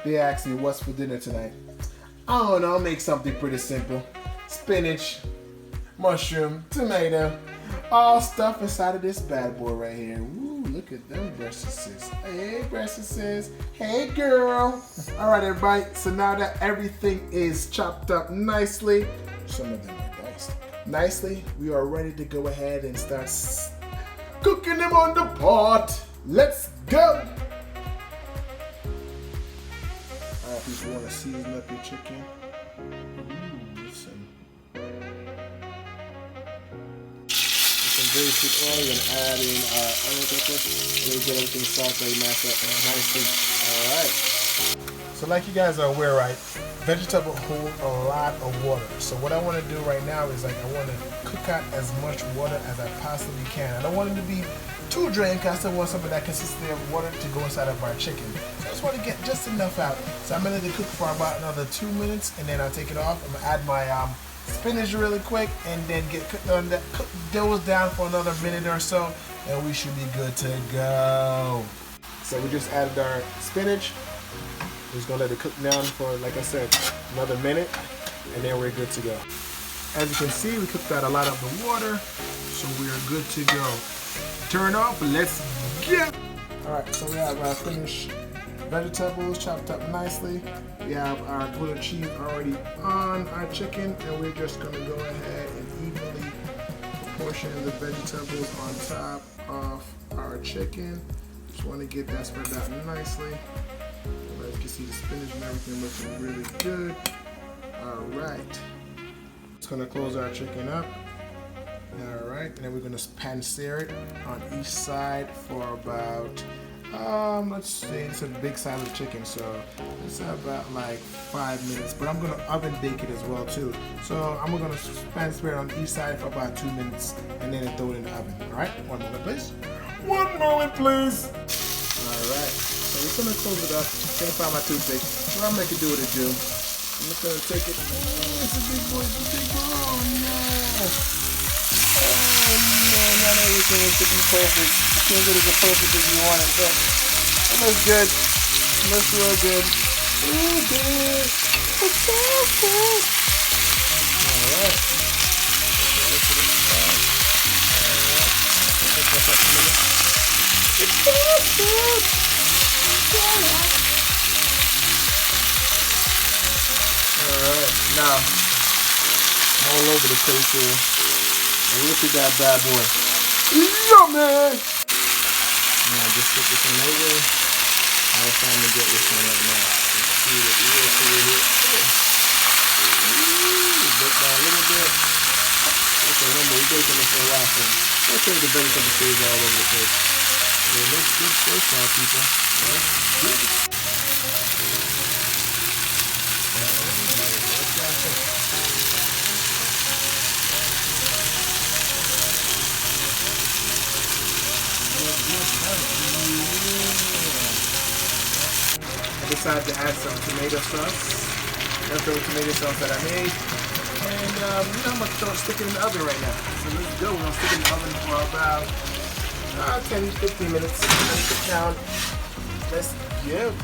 they asked me what's for dinner tonight. I don't know, I'll make something pretty simple. Spinach, mushroom, tomato, all stuff inside of this bad boy right here. Ooh, look at them breastises. Hey breastises. Hey girl. All right everybody, so now that everything is chopped up nicely, some of them are diced nicely, we are ready to go ahead and start cooking them on the pot. Let's go. Alright, people, want to season up your chicken. Ooh, listen. Some basic oil, you're gonna add in onion pepper, and then get everything sauteed, mashed up nicely. Alright. So like you guys are aware, right? Vegetables hold a lot of water. So what I want to do right now is I want to cook out as much water as I possibly can. I don't want it to be too dry because I still want some of that consistency of water to go inside of our chicken. So I just want to get just enough out. So I'm going to cook for about another 2 minutes and then I'll take it off. I'm going to add my spinach really quick and then cook those down for another minute or so and we should be good to go. So we just added our spinach. We're just going to let it cook down for, like I said, another minute and then we're good to go. As you can see, we cooked out a lot of the water, so we are good to go. Turn off, let's get. Alright, so we have our finished vegetables chopped up nicely. We have our grilled cheese already on our chicken, and we're just going to go ahead and evenly portion the vegetables on top of our chicken. Just want to get that spread out nicely. As you can see, the spinach and everything looking really good. Alright. Just going to close our chicken up. Alright, and then we're going to pan sear it on each side for about, let's say it's a big side of the chicken, so it's about like 5 minutes, but I'm going to oven bake it as well too. So I'm going to pan sear it on each side for about 2 minutes and then throw it in the oven. Alright, 1 moment please. 1 moment please. Alright, so we're going to close it up. Can't find my toothpick, so I'm going to do what it do. I'm just going to take it. Oh, it's a big boy, it's a big boy. Oh no. Oh no, not everything is to be perfect. You can't get it as perfect as you want it, but it looks good. It looks real good. Ooh, good. It's so good. Alright. Alright. It's so good. Alright, now all over the place here. And look at that bad boy. Yummy! Now just put this one over. Now it's time to get this one right now. Let's see what you will see here. Ooh, look down a little bit. Let's remember, we're baking this for a while, so let's take the vegetable stays all over the place. It looks good so far, people. That's good. I decided to add some tomato sauce, leftover tomato sauce that I made, and I'm going to stick it in the oven right now. So let's go. We're going to stick it in the oven for about 10-15 minutes. Cook down. Let's go.